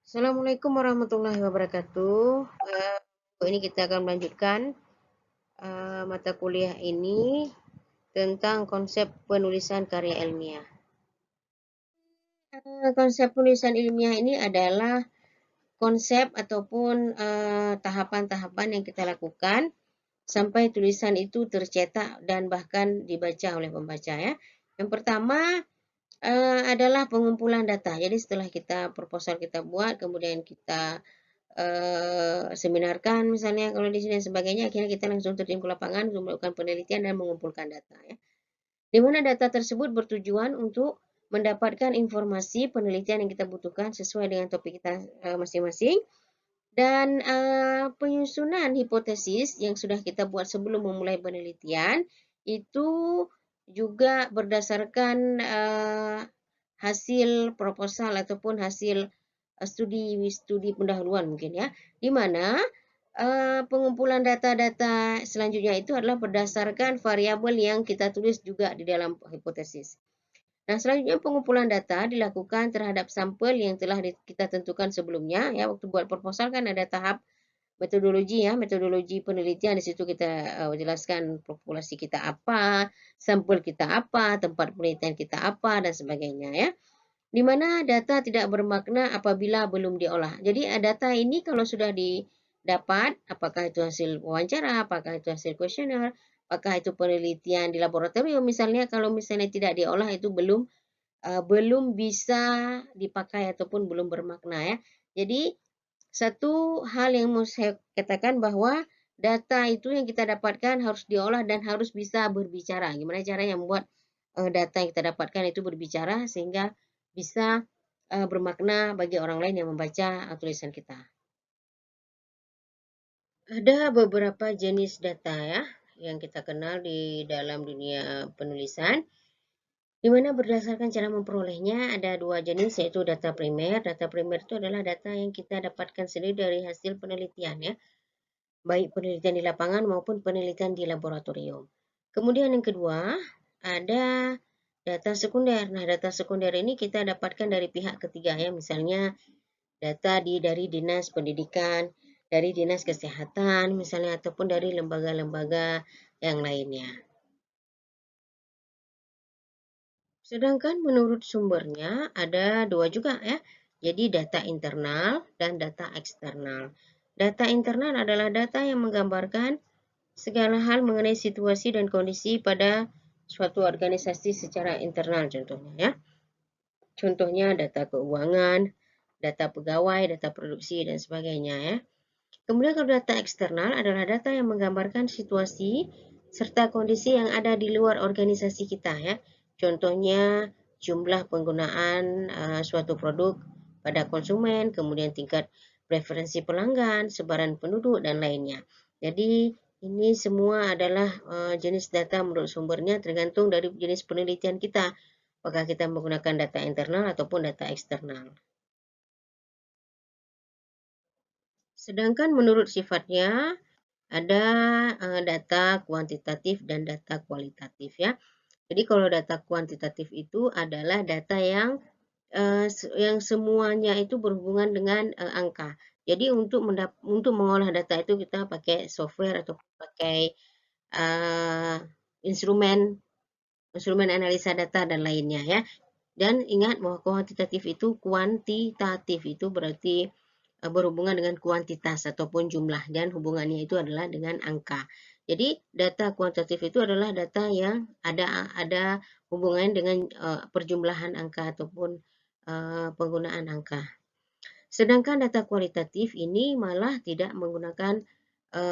Assalamualaikum warahmatullahi wabarakatuh. Ini kita akan melanjutkan mata kuliah ini tentang konsep penulisan karya ilmiah. Konsep penulisan ilmiah ini adalah konsep ataupun tahapan-tahapan yang kita lakukan sampai tulisan itu tercetak dan bahkan dibaca oleh pembaca ya. Yang pertama adalah pengumpulan data. Jadi setelah kita proposal kita buat, kemudian kita seminarkan misalnya kalau di sini dan sebagainya, akhirnya kita langsung terjun ke lapangan untuk melakukan penelitian dan mengumpulkan data ya. Di mana data tersebut bertujuan untuk mendapatkan informasi penelitian yang kita butuhkan sesuai dengan topik kita masing-masing dan penyusunan hipotesis yang sudah kita buat sebelum memulai penelitian itu juga berdasarkan hasil proposal ataupun hasil studi pendahuluan mungkin ya, di mana pengumpulan data-data selanjutnya itu adalah berdasarkan variabel yang kita tulis juga di dalam hipotesis. Nah, selanjutnya pengumpulan data dilakukan terhadap sampel yang telah kita tentukan sebelumnya ya. Waktu buat proposal kan ada tahap metodologi ya, metodologi penelitian. Di situ kita jelaskan populasi kita apa, sampel kita apa, tempat penelitian kita apa dan sebagainya ya. Di mana data tidak bermakna apabila belum diolah. Jadi data ini kalau sudah didapat, apakah itu hasil wawancara, apakah itu hasil kuesioner, apakah itu penelitian di laboratorium misalnya, kalau misalnya tidak diolah itu belum bisa dipakai ataupun belum bermakna ya. Jadi satu hal yang mau saya katakan bahwa data itu yang kita dapatkan harus diolah dan harus bisa berbicara. Gimana caranya membuat data yang kita dapatkan itu berbicara sehingga bisa bermakna bagi orang lain yang membaca tulisan kita. Ada beberapa jenis data ya yang kita kenal di dalam dunia penulisan, di mana berdasarkan cara memperolehnya ada dua jenis, yaitu data primer. Data primer itu adalah data yang kita dapatkan sendiri dari hasil penelitian ya, baik penelitian di lapangan maupun penelitian di laboratorium. Kemudian yang kedua, ada data sekunder. Nah, data sekunder ini kita dapatkan dari pihak ketiga ya, misalnya data dari Dinas Pendidikan, dari Dinas Kesehatan misalnya, ataupun dari lembaga-lembaga yang lainnya. Sedangkan menurut sumbernya ada dua juga ya. Jadi data internal dan data eksternal. Data internal adalah data yang menggambarkan segala hal mengenai situasi dan kondisi pada suatu organisasi secara internal contohnya ya. Contohnya data keuangan, data pegawai, data produksi dan sebagainya ya. Kemudian kalau data eksternal adalah data yang menggambarkan situasi serta kondisi yang ada di luar organisasi kita ya. Contohnya jumlah penggunaan suatu produk pada konsumen, kemudian tingkat preferensi pelanggan, sebaran penduduk dan lainnya. Jadi ini semua adalah jenis data menurut sumbernya tergantung dari jenis penelitian kita. Apakah kita menggunakan data internal ataupun data eksternal. Sedangkan menurut sifatnya ada data kuantitatif dan data kualitatif ya. Jadi kalau data kuantitatif itu adalah data yang semuanya itu berhubungan dengan angka. Jadi untuk mengolah data itu kita pakai software atau pakai uh, instrumen instrumen analisa data dan lainnya ya. Dan ingat bahwa kuantitatif itu berarti berhubungan dengan kuantitas ataupun jumlah dan hubungannya itu adalah dengan angka. Jadi data kuantitatif itu adalah data yang ada hubungan dengan perjumlahan angka ataupun penggunaan angka. Sedangkan data kualitatif ini malah tidak menggunakan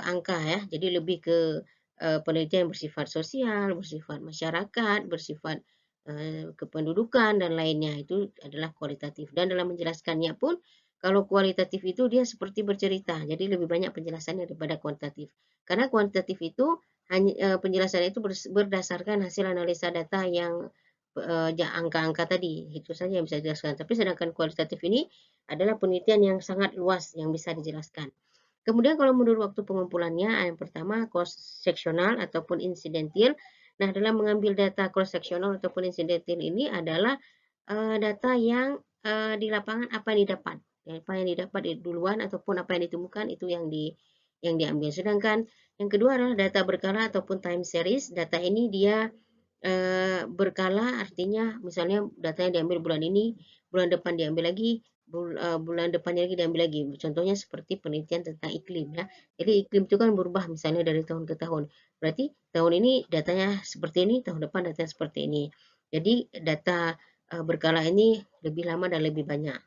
angka ya. Jadi lebih ke penelitian bersifat sosial, bersifat masyarakat, bersifat kependudukan dan lainnya. Itu adalah kualitatif. Dan dalam menjelaskannya pun kalau kualitatif itu dia seperti bercerita. Jadi lebih banyak penjelasannya daripada kuantitatif. Karena kuantitatif itu hanya penjelasannya itu berdasarkan hasil analisa data yang angka-angka tadi. Itu saja yang bisa dijelaskan. Tapi sedangkan kualitatif ini adalah penelitian yang sangat luas yang bisa dijelaskan. Kemudian kalau menurut waktu pengumpulannya, yang pertama cross-sectional ataupun insidentil. Nah, dalam mengambil data cross-sectional ataupun insidentil ini adalah data yang di lapangan apa yang didapat. Apa yang didapat duluan ataupun apa yang ditemukan itu yang diambil. Sedangkan yang kedua adalah data berkala ataupun time series. Data ini dia berkala, artinya misalnya datanya diambil bulan ini, bulan depan diambil lagi, bulan depannya lagi diambil lagi. Contohnya seperti penelitian tentang iklim ya. Jadi iklim itu kan berubah misalnya dari tahun ke tahun. Berarti tahun ini datanya seperti ini, tahun depan datanya seperti ini. Jadi data berkala ini lebih lama dan lebih banyak.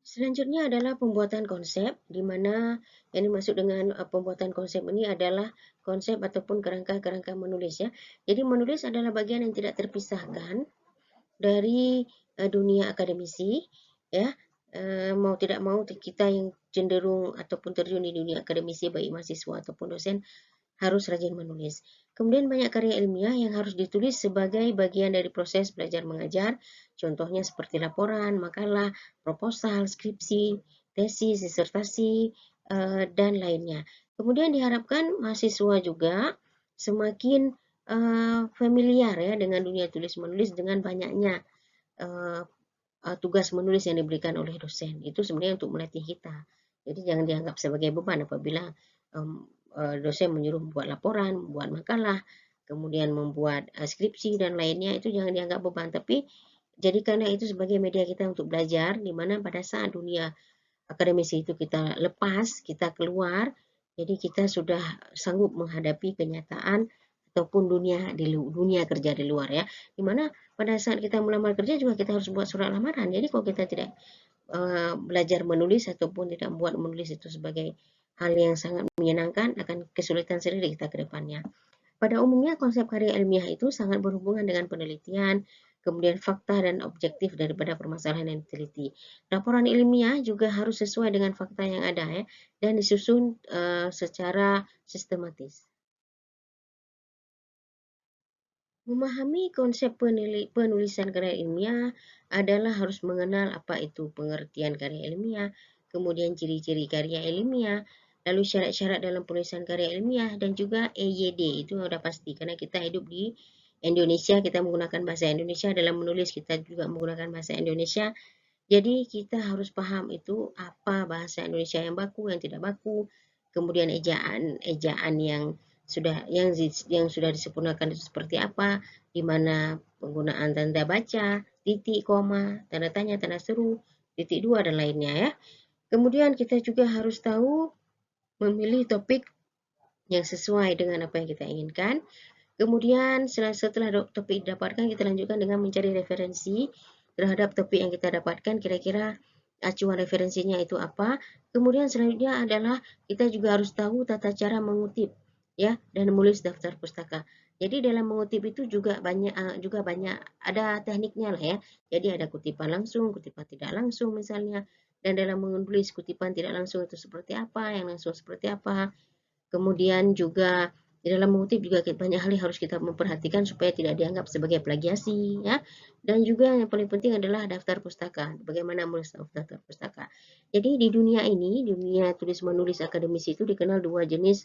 Selanjutnya adalah pembuatan konsep, di mana yang dimaksud dengan pembuatan konsep ini adalah konsep ataupun kerangka-kerangka menulis ya. Jadi menulis adalah bagian yang tidak terpisahkan dari dunia akademisi ya. Mau tidak mau kita yang cenderung ataupun terjun di dunia akademisi baik mahasiswa ataupun dosen harus rajin menulis. Kemudian banyak karya ilmiah yang harus ditulis sebagai bagian dari proses belajar mengajar. Contohnya seperti laporan, makalah, proposal, skripsi, tesis, disertasi, dan lainnya. Kemudian diharapkan mahasiswa juga semakin familiar ya dengan dunia tulis menulis dengan banyaknya tugas menulis yang diberikan oleh dosen. Itu sebenarnya untuk melatih kita. Jadi jangan dianggap sebagai beban apabila dosen menyuruh membuat laporan, membuat makalah, kemudian membuat skripsi dan lainnya, itu jangan dianggap beban, tapi jadikanlah itu sebagai media kita untuk belajar, di mana pada saat dunia akademisi itu kita lepas, kita keluar, jadi kita sudah sanggup menghadapi kenyataan ataupun dunia kerja di luar ya. Di mana pada saat kita melamar kerja juga kita harus buat surat lamaran. Jadi kalau kita tidak belajar menulis ataupun tidak membuat menulis itu sebagai hal yang sangat menyenangkan, akan kesulitan sendiri kita ke depannya. Pada umumnya konsep karya ilmiah itu sangat berhubungan dengan penelitian, kemudian fakta dan objektif daripada permasalahan yang diteliti. Laporan ilmiah juga harus sesuai dengan fakta yang ada ya, dan disusun secara sistematis. Memahami konsep penulisan karya ilmiah adalah harus mengenal apa itu pengertian karya ilmiah, kemudian ciri-ciri karya ilmiah, lalu syarat-syarat dalam penulisan karya ilmiah, dan juga EYD, itu sudah pasti karena kita hidup di Indonesia, kita menggunakan bahasa Indonesia, dalam menulis kita juga menggunakan bahasa Indonesia. Jadi kita harus paham itu apa bahasa Indonesia yang baku, yang tidak baku, kemudian ejaan yang sudah disempurnakan itu seperti apa, di mana penggunaan tanda baca, titik, koma, tanda tanya, tanda seru, titik dua dan lainnya ya. Kemudian kita juga harus tahu memilih topik yang sesuai dengan apa yang kita inginkan. Kemudian setelah topik didapatkan, kita lanjutkan dengan mencari referensi terhadap topik yang kita dapatkan, kira-kira acuan referensinya itu apa. Kemudian selanjutnya adalah kita juga harus tahu tata cara mengutip ya dan menulis daftar pustaka. Jadi dalam mengutip itu juga banyak ada tekniknya lah ya. Jadi ada kutipan langsung, kutipan tidak langsung misalnya. Dan dalam menulis kutipan tidak langsung itu seperti apa, yang langsung seperti apa. Kemudian juga di dalam mengutip juga banyak hal yang harus kita memperhatikan supaya tidak dianggap sebagai plagiasi ya. Dan juga yang paling penting adalah daftar pustaka. Bagaimana menulis daftar pustaka. Jadi di dunia ini, dunia tulis menulis akademisi itu dikenal dua jenis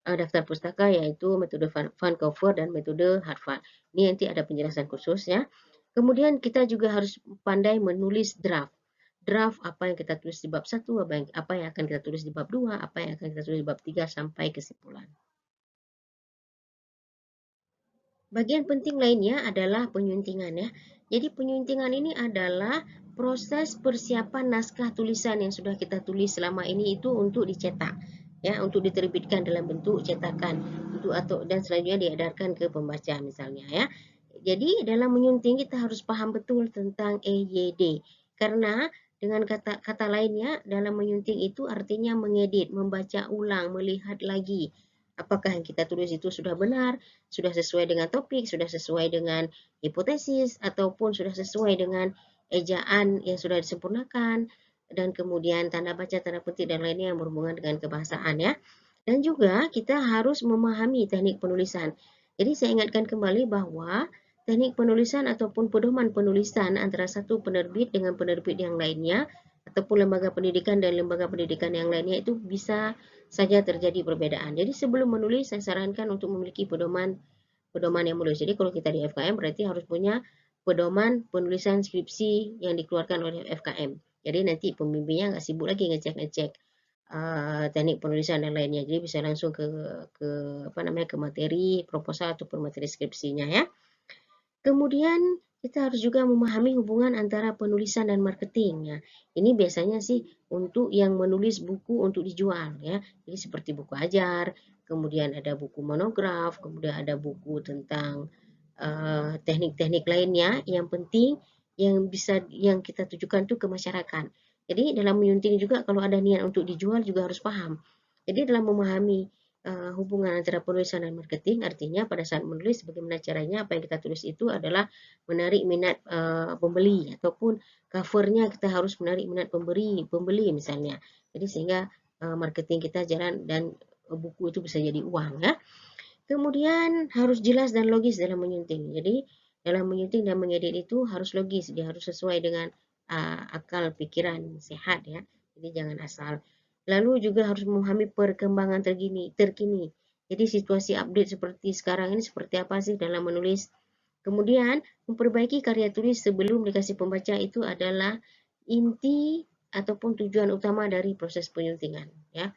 daftar pustaka, yaitu metode Vancouver dan metode Harvard. Ini nanti ada penjelasan khusus ya. Kemudian kita juga harus pandai menulis draft. Draft apa yang kita tulis di bab 1, apa yang akan kita tulis di bab 2, apa yang akan kita tulis di bab 3 sampai kesimpulan. Bagian penting lainnya adalah penyuntingan ya. Jadi penyuntingan ini adalah proses persiapan naskah tulisan yang sudah kita tulis selama ini itu untuk dicetak ya, untuk diterbitkan dalam bentuk cetakan dan selanjutnya diedarkan ke pembaca misalnya ya. Jadi dalam menyunting kita harus paham betul tentang EYD karena dengan kata lainnya dalam menyunting itu artinya mengedit, membaca ulang, melihat lagi apakah yang kita tulis itu sudah benar, sudah sesuai dengan topik, sudah sesuai dengan hipotesis, ataupun sudah sesuai dengan ejaan yang sudah disempurnakan, dan kemudian tanda baca, tanda petik, dan lainnya yang berhubungan dengan kebahasaan ya. Dan juga kita harus memahami teknik penulisan. Jadi saya ingatkan kembali bahwa teknik penulisan ataupun pedoman penulisan antara satu penerbit dengan penerbit yang lainnya, ataupun lembaga pendidikan dan lembaga pendidikan yang lainnya itu bisa saja terjadi perbedaan. Jadi sebelum menulis saya sarankan untuk memiliki pedoman yang menulis. Jadi kalau kita di FKM berarti harus punya pedoman penulisan skripsi yang dikeluarkan oleh FKM. Jadi nanti pembimbingnya nggak sibuk lagi ngecek-ngecek teknik penulisan dan lainnya. Jadi bisa langsung ke apa namanya, ke materi proposal ataupun materi skripsinya ya. Kemudian kita harus juga memahami hubungan antara penulisan dan marketing ya. Ini biasanya sih untuk yang menulis buku untuk dijual ya. Jadi seperti buku ajar, kemudian ada buku monograf, kemudian ada buku tentang teknik-teknik lainnya yang penting yang kita tujukan tuh ke masyarakat. Jadi dalam menyunting juga kalau ada niat untuk dijual juga harus paham. Jadi dalam memahami hubungan antara penulisan dan marketing, artinya pada saat menulis bagaimana caranya apa yang kita tulis itu adalah menarik minat pembeli, ataupun covernya kita harus menarik minat pembeli misalnya. Jadi sehingga marketing kita jalan dan buku itu bisa jadi uang ya. Kemudian harus jelas dan logis dalam menyunting. Jadi dalam menyunting dan mengedit itu harus logis, dia harus sesuai dengan akal pikiran sehat ya. Jadi jangan asal. Lalu juga harus memahami perkembangan terkini. Jadi situasi update seperti sekarang ini seperti apa sih dalam menulis. Kemudian memperbaiki karya tulis sebelum dikasih pembaca itu adalah inti ataupun tujuan utama dari proses penyuntingan ya.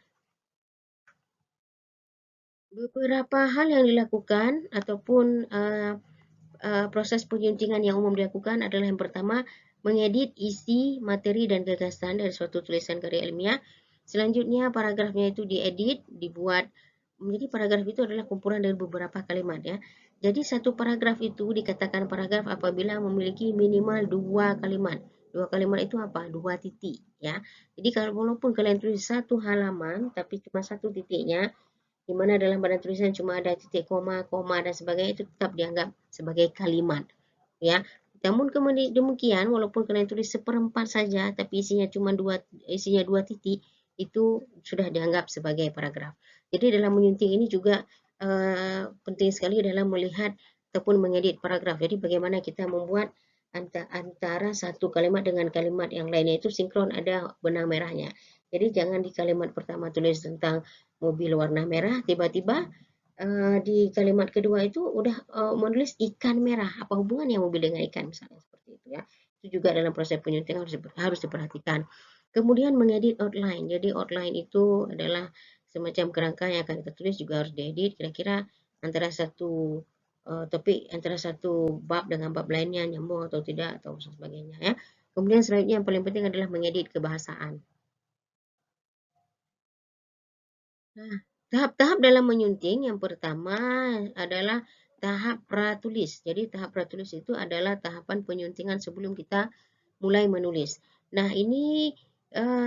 Beberapa hal yang dilakukan ataupun proses penyuntingan yang umum dilakukan adalah yang pertama, mengedit isi, materi, dan gagasan dari suatu tulisan karya ilmiah. Selanjutnya, paragrafnya itu diedit, dibuat. Jadi paragraf itu adalah kumpulan dari beberapa kalimat ya. Jadi satu paragraf itu dikatakan paragraf apabila memiliki minimal 2 kalimat. 2 kalimat itu apa? 2 titik ya. Jadi kalau walaupun kalian tulis 1 halaman tapi cuma 1 titiknya, di mana dalam badan tulisan cuma ada titik koma, dan sebagainya, itu tetap dianggap sebagai kalimat. Ya, namun kemudian demikian, walaupun kalian tulis 1/4 saja, tapi isinya 2 titik, itu sudah dianggap sebagai paragraf. Jadi dalam menyunting ini juga penting sekali dalam melihat ataupun mengedit paragraf. Jadi bagaimana kita membuat antara satu kalimat dengan kalimat yang lainnya itu sinkron, ada benang merahnya. Jadi jangan di kalimat pertama tulis tentang mobil warna merah, tiba-tiba di kalimat kedua itu udah menulis ikan merah. Apa hubungannya mobil dengan ikan misalnya seperti itu ya. Itu juga dalam proses penyuntingan harus diperhatikan. Kemudian mengedit outline. Jadi outline itu adalah semacam kerangka yang akan kita tulis, juga harus diedit kira-kira antara satu topik, antara satu bab dengan bab lainnya nyambung atau tidak atau sebagainya ya. Kemudian selanjutnya yang paling penting adalah mengedit kebahasaan. Nah, tahap-tahap dalam menyunting yang pertama adalah tahap pratulis. Jadi tahap pratulis itu adalah tahapan penyuntingan sebelum kita mulai menulis. Nah, ini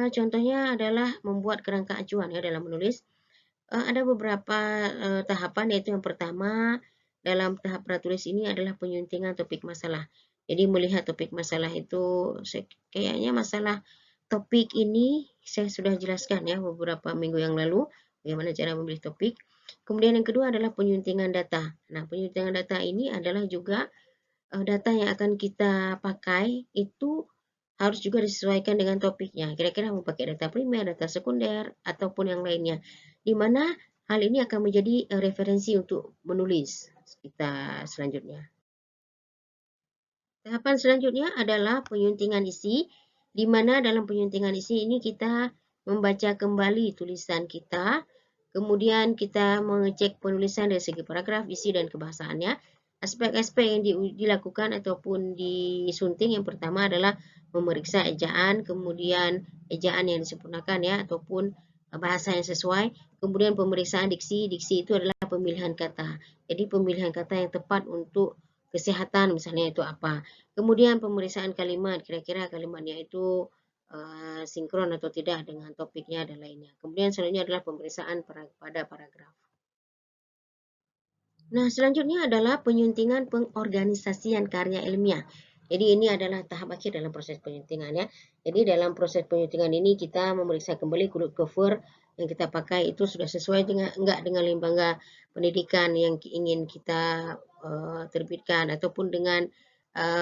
contohnya adalah membuat kerangka acuan ya dalam menulis. Ada beberapa tahapan, yaitu yang pertama dalam tahap pratulis ini adalah penyuntingan topik masalah. Jadi melihat topik masalah itu, kayaknya masalah topik ini saya sudah jelaskan ya beberapa minggu yang lalu, bagaimana cara memilih topik. Kemudian yang kedua adalah penyuntingan data. Nah, penyuntingan data ini adalah juga data yang akan kita pakai itu harus juga disesuaikan dengan topiknya. Kira-kira mau pakai data primer, data sekunder, ataupun yang lainnya. Di mana hal ini akan menjadi referensi untuk menulis kita selanjutnya. Tahapan selanjutnya adalah penyuntingan isi, di mana dalam penyuntingan isi ini kita membaca kembali tulisan kita, kemudian kita mengecek penulisan dari segi paragraf, isi, dan kebahasaannya. Aspek-aspek yang dilakukan ataupun disunting yang pertama adalah memeriksa ejaan, kemudian ejaan yang disempurnakan ya, ataupun bahasa yang sesuai, kemudian pemeriksaan diksi. Diksi itu adalah pemilihan kata. Jadi pemilihan kata yang tepat untuk kesehatan misalnya itu apa. Kemudian pemeriksaan kalimat, kira-kira kalimatnya itu sinkron atau tidak dengan topiknya dan lainnya. Kemudian selanjutnya adalah pemeriksaan pada paragraf. Nah, selanjutnya adalah penyuntingan pengorganisasian karya ilmiah. Jadi ini adalah tahap akhir dalam proses penyuntingan ya. Jadi dalam proses penyuntingan ini kita memeriksa kembali kulit cover yang kita pakai itu sudah sesuai dengan enggak dengan lembaga pendidikan yang ingin kita terbitkan, ataupun dengan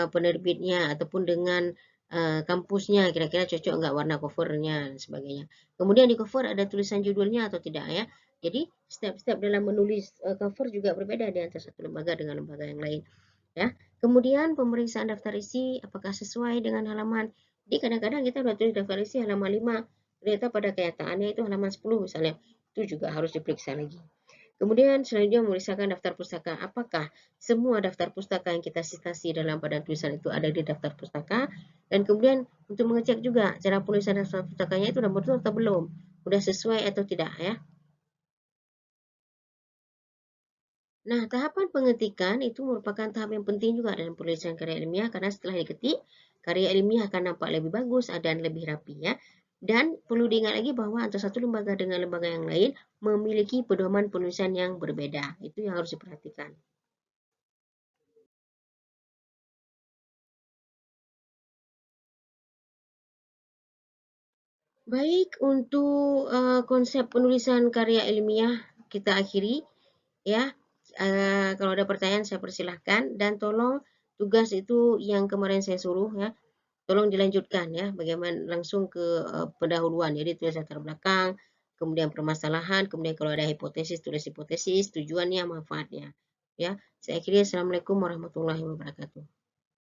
penerbitnya, ataupun dengan kampusnya, kira-kira cocok enggak warna covernya dan sebagainya. Kemudian di cover ada tulisan judulnya atau tidak ya. Jadi step-step dalam menulis cover juga berbeda di antara satu lembaga dengan lembaga yang lain ya. Kemudian pemeriksaan daftar isi apakah sesuai dengan halaman. Jadi kadang-kadang kita udah tulis daftar isi halaman 5, ternyata pada kenyataannya itu halaman 10 misalnya. Itu juga harus diperiksa lagi. Kemudian selanjutnya memeriksakan daftar pustaka. Apakah semua daftar pustaka yang kita citasi dalam padan tulisan itu ada di daftar pustaka? Dan kemudian untuk mengecek juga cara penulisan daftar pustakanya itu udah betul atau belum? Udah sesuai atau tidak ya? Nah, tahapan pengetikan itu merupakan tahap yang penting juga dalam penulisan karya ilmiah karena setelah diketik, karya ilmiah akan nampak lebih bagus dan lebih rapi ya. Dan perlu diingat lagi bahwa antara satu lembaga dengan lembaga yang lain memiliki pedoman penulisan yang berbeda. Itu yang harus diperhatikan. Baik, untuk konsep penulisan karya ilmiah kita akhiri ya. Kalau ada pertanyaan saya persilahkan dan tolong tugas itu yang kemarin saya suruh ya, tolong dilanjutkan ya, bagaimana langsung ke pendahuluan. Jadi tulis latar belakang, kemudian permasalahan, kemudian kalau ada hipotesis tulis hipotesis, tujuannya, manfaatnya. Ya, saya akhiri. Assalamualaikum warahmatullahi wabarakatuh.